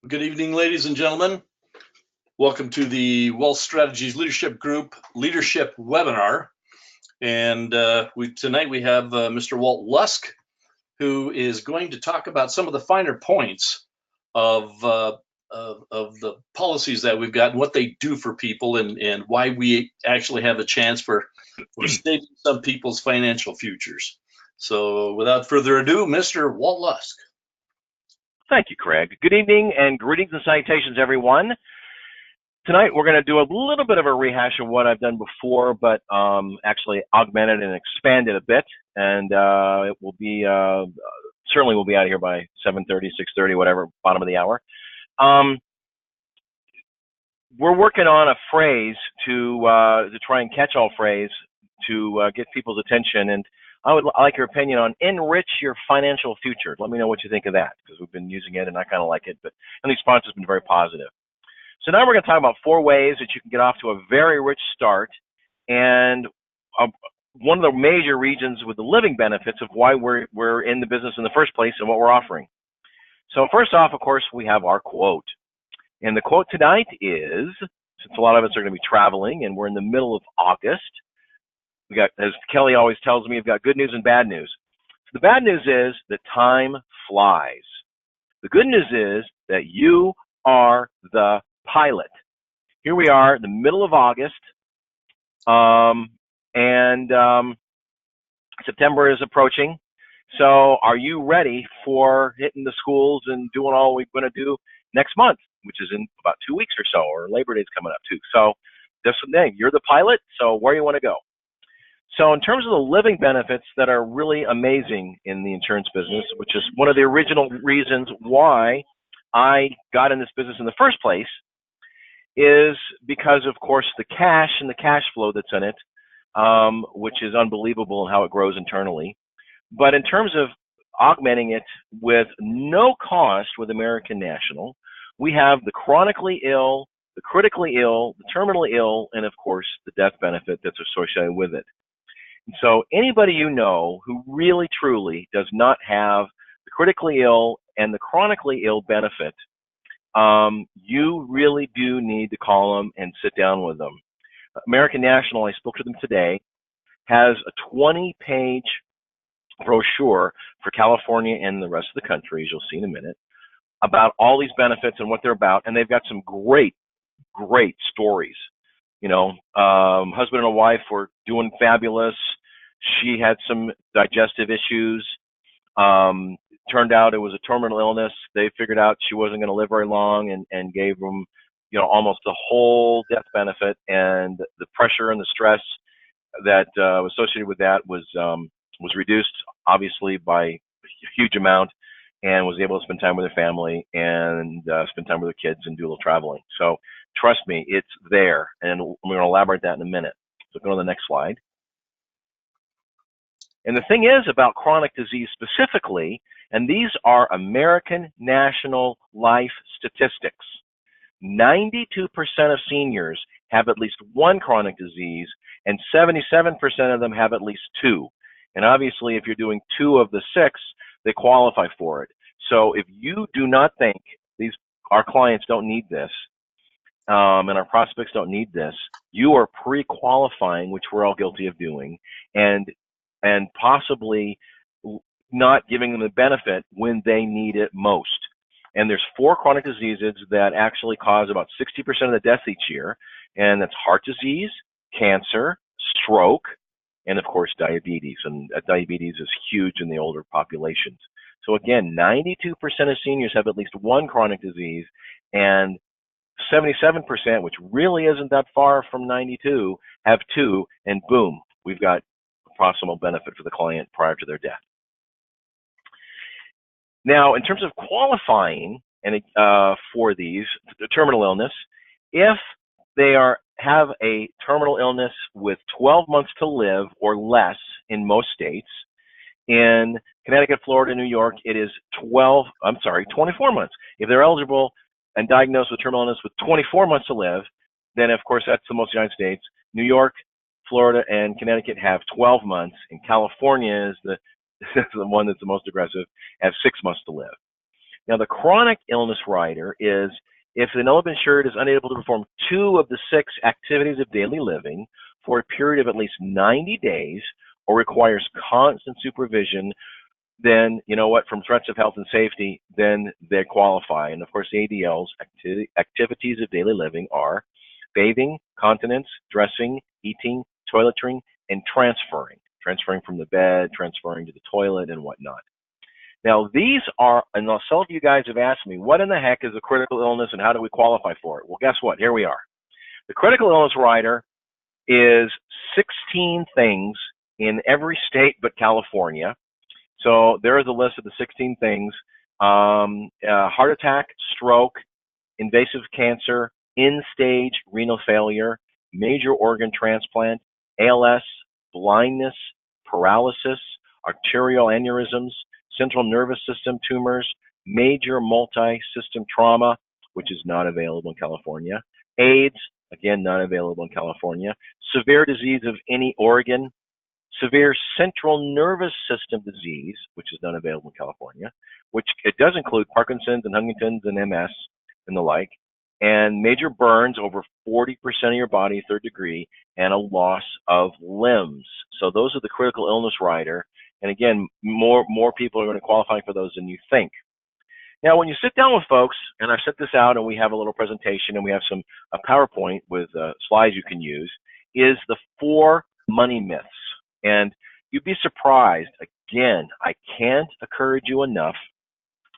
Good evening, ladies and gentlemen. Welcome to the Wealth Strategies Leadership Group Leadership Webinar. And tonight we have Mr. Walt Lusk, who is going to talk about some of the finer points of the policies that we've got and what they do for people, and why we actually have a chance for saving some people's financial futures. So without further ado, Mr. Walt Lusk. Thank you, Craig. Good evening and greetings and salutations, everyone. Tonight we're going to do a little bit of a rehash of what I've done before, but actually augmented and expanded a bit. And it will be certainly we'll be out of here by 7:30, 6:30, whatever, bottom of the hour. We're working on a phrase to try and catch-all phrase to get people's attention, and I would like your opinion on enrich your financial future. Let me know what you think of that, because we've been using it and I kind of like it, and the response has been very positive. So now we're going to talk about 4 ways that you can get off to a very rich start, and one of the major reasons with the living benefits of why we're in the business in the first place and what we're offering. So first off, of course, we have our quote. And the quote tonight is, since a lot of us are going to be traveling and we're in the middle of August, we got, as Kelly always tells me, we've got good news and bad news. So the bad news is that time flies. The good news is that you are the pilot. Here we are in the middle of August, and September is approaching. So are you ready for hitting the schools and doing all we're going to do next month, which is in about 2 weeks or so, or Labor Day's coming up too. So that's the thing. You're the pilot, so where do you want to go? So in terms of the living benefits that are really amazing in the insurance business, which is one of the original reasons why I got in this business in the first place, is because, of course, the cash and the cash flow that's in it, which is unbelievable in how it grows internally. But in terms of augmenting it with no cost with American National, we have the chronically ill, the critically ill, the terminally ill, and of course the death benefit that's associated with it. And so anybody you know who really truly does not have the critically ill and the chronically ill benefit, you really do need to call them and sit down with them. American National, I spoke to them today, has a 20-page brochure for California and the rest of the country, as you'll see in a minute, about all these benefits and what they're about. And they've got some great stories. You know, husband and a wife were doing fabulous. She had some digestive issues. Turned out it was a terminal illness. They figured out she wasn't going to live very long, and gave them, you know, almost the whole death benefit. And the pressure and the stress that was associated with that was reduced, obviously, by a huge amount, and was able to spend time with their family and spend time with their kids and do a little traveling. So trust me, it's there, and we're going to elaborate that in a minute. So go to the next slide. And the thing is about chronic disease specifically, and these are American National Life statistics, 92% of seniors have at least one chronic disease, and 77% of them have at least 2. And obviously, if you're doing 2 of the 6, they qualify for it. So if you do not think our clients don't need this, and our prospects don't need this, you are pre-qualifying, which we're all guilty of doing, and possibly not giving them the benefit when they need it most. And there's 4 chronic diseases that actually cause about 60% of the deaths each year, and that's heart disease, cancer, stroke, and of course diabetes. And diabetes is huge in the older populations. So again, 92% of seniors have at least one chronic disease, and 77%, which really isn't that far from 92, have 2, and boom, we've got possible benefit for the client prior to their death. Now, in terms of qualifying and for these, the terminal illness, if they have a terminal illness with 12 months to live or less in most states, in Connecticut, Florida, New York, it is 24 months. If they're eligible and diagnosed with terminal illness with 24 months to live, then of course that's the most United States. New York, Florida, and Connecticut have 12 months, and California is the one that's the most aggressive, have 6 months to live. Now, the chronic illness rider is if an eligible insured is unable to perform 2 of the 6 activities of daily living for a period of at least 90 days or requires constant supervision, then, you know what, from threats of health and safety, then they qualify. And of course, the ADL's activities of daily living are bathing, continence, dressing, eating, toiletering, and transferring from the bed, transferring to the toilet, and whatnot. Now, these are, and some of you guys have asked me, what in the heck is a critical illness and how do we qualify for it? Well, guess what? Here we are. The critical illness rider is 16 things in every state but California. So there is a list of the 16 things: heart attack, stroke, invasive cancer, end-stage renal failure, major organ transplant, ALS, blindness, paralysis, arterial aneurysms, central nervous system tumors, major multi-system trauma, which is not available in California, AIDS, again, not available in California, severe disease of any organ, severe central nervous system disease, which is not available in California, which it does include Parkinson's and Huntington's and MS and the like, and major burns over 40% of your body, 3rd degree, and a loss of limbs. So those are the critical illness rider. And again, more people are going to qualify for those than you think. Now, when you sit down with folks, and I've set this out and we have a little presentation and we have a PowerPoint with slides you can use, is the 4 money myths. And you'd be surprised. Again, I can't encourage you enough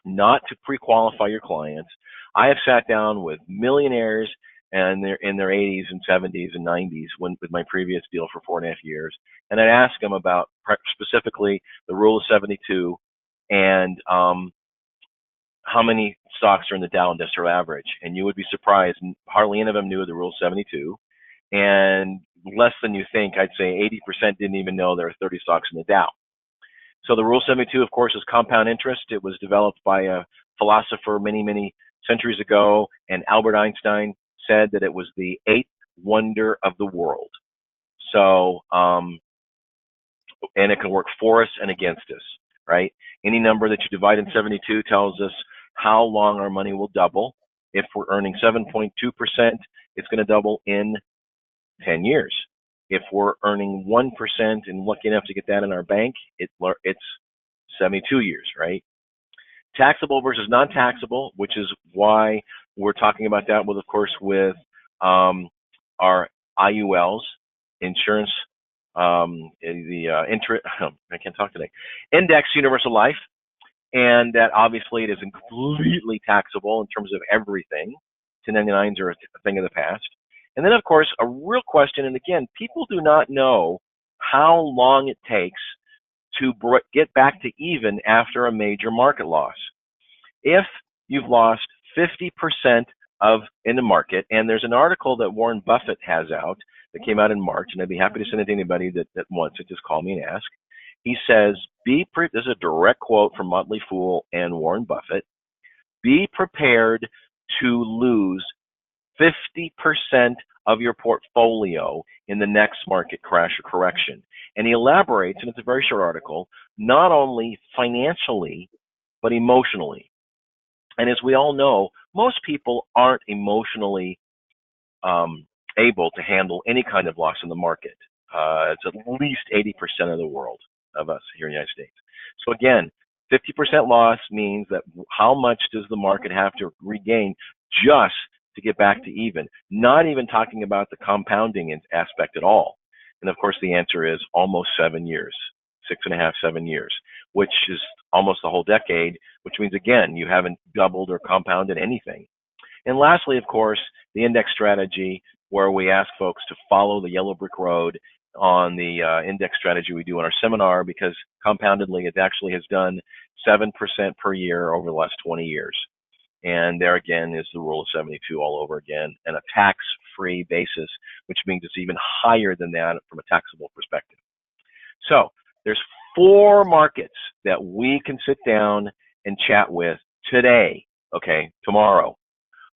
not to pre-qualify your clients. I have sat down with millionaires and they're in their 80s and 70s and 90s with my previous deal for 4.5 years. And I'd ask them about specifically the rule of 72 and how many stocks are in the Dow Industrial Average. And you would be surprised, hardly any of them knew the rule of 72. And less than you think, I'd say 80% didn't even know there are 30 stocks in the Dow. So the rule 72, of course, is compound interest. It was developed by a philosopher many centuries ago, and Albert Einstein said that it was the 8th wonder of the world. So, and it can work for us and against us, right? Any number that you divide in 72 tells us how long our money will double. If we're earning 7.2%, it's going to double in 10 years. If we're earning 1% and lucky enough to get that in our bank, it's 72 years, right? Taxable versus non-taxable, which is why we're talking about that with, of course, with our IULs, insurance, I can't talk today, Index Universal Life, and that obviously it is completely taxable in terms of everything. 1099s are a thing of the past. And then, of course, a real question, and again, people do not know how long it takes to get back to even after a major market loss. If you've lost 50% in the market, and there's an article that Warren Buffett has out that came out in March, and I'd be happy to send it to anybody that wants it. Just call me and ask. He says, this is a direct quote from Motley Fool and Warren Buffett, be prepared to lose 50% of your portfolio in the next market crash or correction. And he elaborates, and it's a very short article, not only financially, but emotionally. And as we all know, most people aren't emotionally able to handle any kind of loss in the market. It's at least 80% of the world of us here in the United States. So again, 50% loss means that how much does the market have to regain just to get back to even? Not even talking about the compounding aspect at all. And of course, the answer is almost 7 years, 6.5, 7 years, which is almost a whole decade, which means, again, you haven't doubled or compounded anything. And lastly, of course, the index strategy, where we ask folks to follow the yellow brick road on the index strategy we do in our seminar, because compoundedly, it actually has done 7% per year over the last 20 years. And there again is the rule of 72 all over again, and a tax-free basis, which means it's even higher than that from a taxable perspective. So there's 4 markets that we can sit down and chat with today, okay, tomorrow,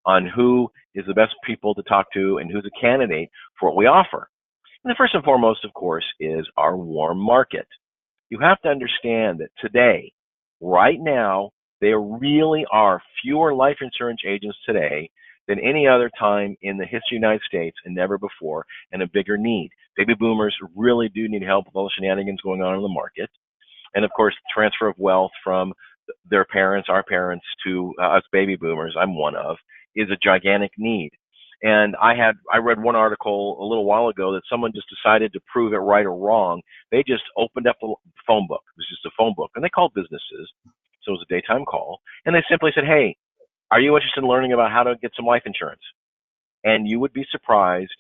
on who is the best people to talk to and who's a candidate for what we offer. And the first and foremost, of course, is our warm market. You have to understand that today, right now, There really are fewer life insurance agents today than any other time in the history of the United States, and never before, and a bigger need. Baby boomers really do need help with all the shenanigans going on in the market. And of course, transfer of wealth from their parents, our parents, to us baby boomers, I'm one of, is a gigantic need. And I read one article a little while ago that someone just decided to prove it right or wrong. They just opened up a phone book. It was just a phone book, and they called businesses. So it was a daytime call. And they simply said, hey, are you interested in learning about how to get some life insurance? And you would be surprised.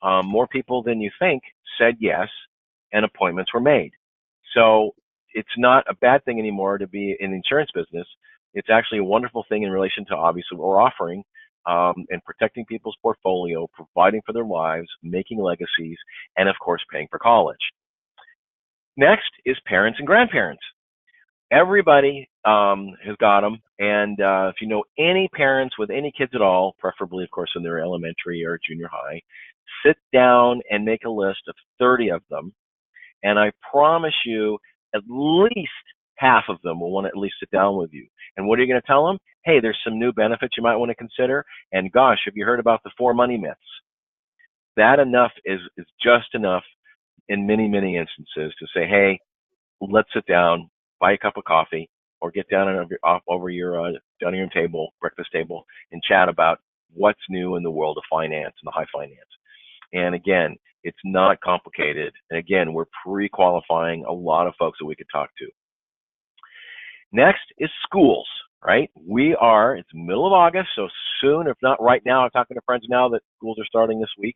More people than you think said yes, and appointments were made. So it's not a bad thing anymore to be in the insurance business. It's actually a wonderful thing in relation to obviously what we're offering, and protecting people's portfolio, providing for their lives, making legacies, and of course paying for college. Next is parents and grandparents. Everybody has got them, and if you know any parents with any kids at all, preferably of course in their elementary or junior high, sit down and make a list of 30 of them, and I promise you at least half of them will want to at least sit down with you. And what are you going to tell them? Hey, there's some new benefits you might want to consider, and gosh, have you heard about the 4 money myths? That enough is just enough in many, many instances to say, hey, let's sit down, buy a cup of coffee, or get down over your dining room table, breakfast table, and chat about what's new in the world of finance and the high finance. And again, it's not complicated. And again, we're pre-qualifying a lot of folks that we could talk to. Next is schools, right? It's the middle of August, so soon, if not right now, I'm talking to friends now that schools are starting this week,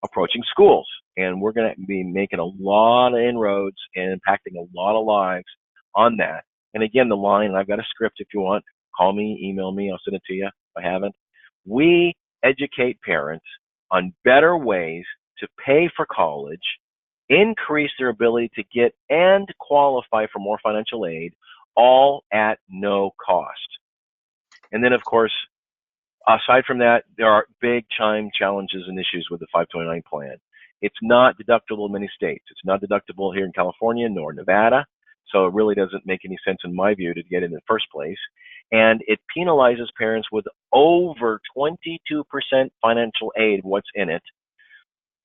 approaching schools. And we're going to be making a lot of inroads and impacting a lot of lives on that. And again, the line, I've got a script if you want, call me, email me, I'll send it to you if I haven't. We educate parents on better ways to pay for college, increase their ability to get and qualify for more financial aid, all at no cost. And then, of course, aside from that, there are big time challenges and issues with the 529 plan. It's not deductible in many states. It's not deductible here in California nor Nevada. So it really doesn't make any sense in my view to get it in the first place. And it penalizes parents with over 22% financial aid. What's in it?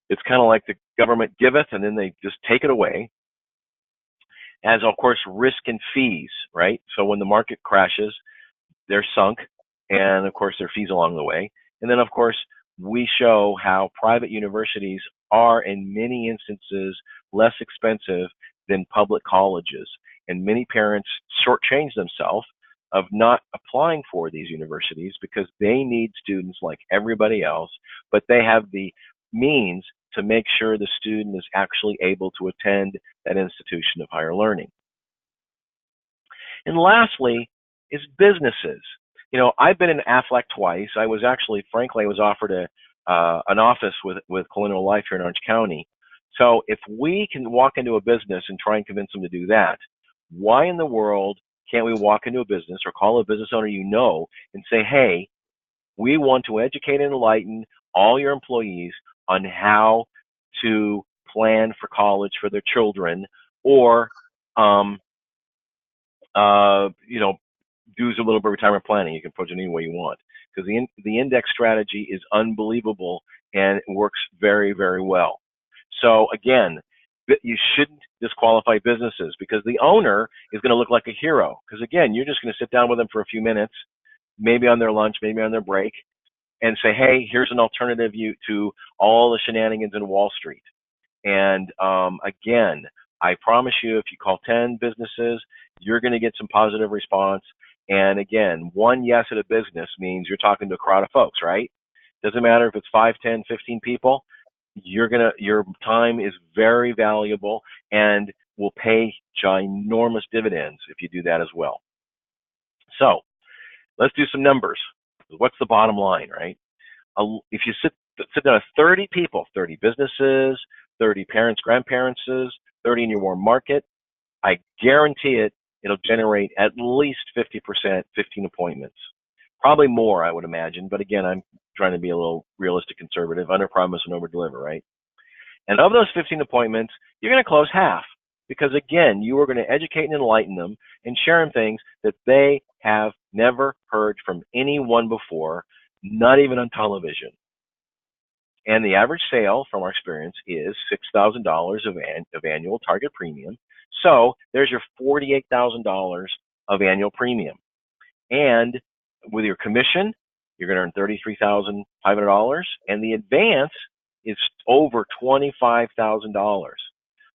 It's kind of like the government giveth and then they just take it away. As of course, risk and fees, right? So when the market crashes, they're sunk, and of course, there are fees along the way. And then of course, we show how private universities are in many instances less expensive than public colleges. And many parents shortchange themselves of not applying for these universities because they need students like everybody else, but they have the means to make sure the student is actually able to attend that institution of higher learning. And lastly is businesses. You know, I've been in Aflac twice. I was offered an office with Colonial Life here in Orange County. So if we can walk into a business and try and convince them to do that, why in the world can't we walk into a business or call a business owner and say, hey, we want to educate and enlighten all your employees on how to plan for college for their children, or do a little bit of retirement planning. You can put it any way you want, because the index strategy is unbelievable and it works very, very well. So again, you shouldn't disqualify businesses because the owner is going to look like a hero. Because again, you're just going to sit down with them for a few minutes, maybe on their lunch, maybe on their break, and say, hey, here's an alternative to all the shenanigans in Wall Street. And again, I promise you, if you call 10 businesses, you're going to get some positive response. And again, one yes at a business means you're talking to a crowd of folks, right? Doesn't matter if it's 5, 10, 15 people. Your time is very valuable and will pay ginormous dividends if you do that as well. So let's do some numbers. What's the bottom line, right? If you sit down with 30 people, 30 businesses, 30 parents, grandparents, 30 in your warm market, I guarantee it'll generate at least 50%, 15 appointments. Probably more, I would imagine. But again, I'm trying to be a little realistic, conservative, under promise and over deliver, right? And of those 15 appointments, you're going to close half because again, you are going to educate and enlighten them and share them things that they have never heard from anyone before, not even on television. And the average sale from our experience is $6,000 of annual target premium. So there's your $48,000 of annual premium. And with your commission, you're going to earn $33,500, and the advance is over $25,000.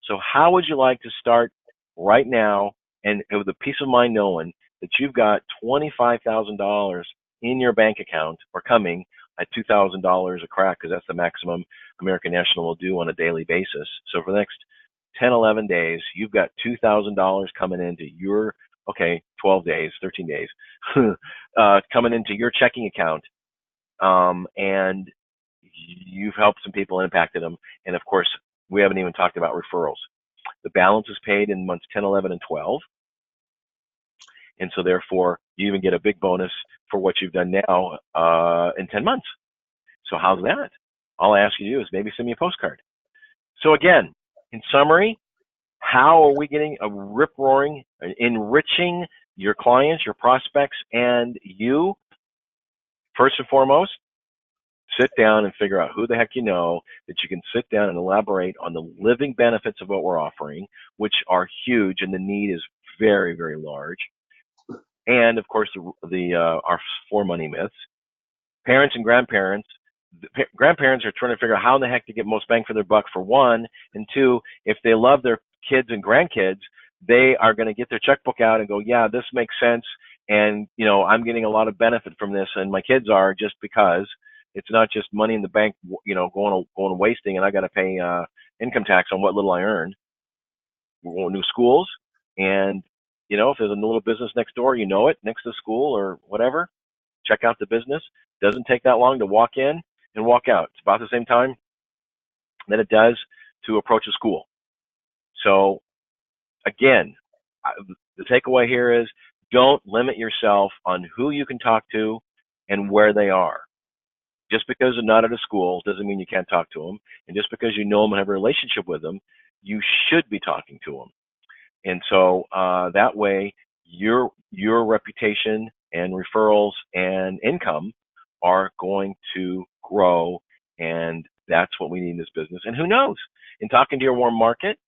So how would you like to start right now and with a peace of mind knowing that you've got $25,000 in your bank account or coming at $2,000 a crack, because that's the maximum American National will do on a daily basis. So for the next 10, 11 days, you've got $2,000 coming into your, 12 days, 13 days, coming into your checking account. And you've helped some people, impacted them. And of course, we haven't even talked about referrals. The balance is paid in months 10, 11, and 12. And so therefore, you even get a big bonus for what you've done now in 10 months. So how's that? All I ask you to do is maybe send me a postcard. So again, in summary, how are we getting a rip-roaring, enriching your clients, your prospects, and you? First and foremost, sit down and figure out who the heck you know that you can sit down and elaborate on the living benefits of what we're offering, which are huge, and the need is very, very large. And of course, our 4 money myths. Parents and grandparents. Grandparents are trying to figure out how in the heck to get most bang for their buck, for one, and two, if they love their kids and grandkids, they are going to get their checkbook out and go, yeah, this makes sense, and I'm getting a lot of benefit from this, and my kids are, just because it's not just money in the bank, going wasting, and I got to pay income tax on what little I earn. We're going to new schools, and if there's a little business next door, next to the school or whatever, check out the business. Doesn't take that long to walk in and walk out. It's about the same time that it does to approach a school. So again, the takeaway here is, don't limit yourself on who you can talk to and where they are. Just because they're not at a school doesn't mean you can't talk to them. And just because you know them and have a relationship with them, you should be talking to them. And so that way, your reputation and referrals and income are going to grow, and that's what we need in this business. And who knows, in talking to your warm market,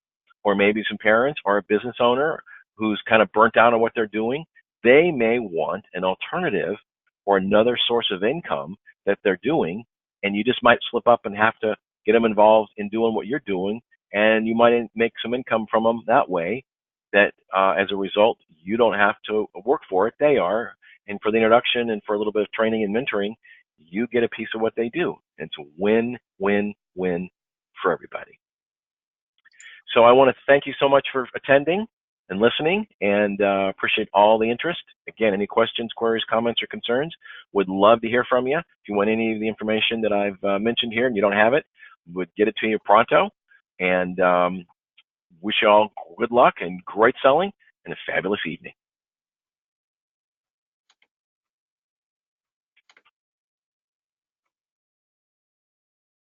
or maybe some parents or a business owner who's kind of burnt out on what they're doing, they may want an alternative or another source of income that they're doing, and you just might slip up and have to get them involved in doing what you're doing, and you might make some income from them that way, that as a result, you don't have to work for it, they are. And for the introduction and for a little bit of training and mentoring, you get a piece of what they do. It's a win, win, win for everybody. So I want to thank you so much for attending and listening, and appreciate all the interest. Again, any questions, queries, comments, or concerns, would love to hear from you. If you want any of the information that I've mentioned here and you don't have it, would get it to you pronto. And wish you all good luck and great selling and a fabulous evening.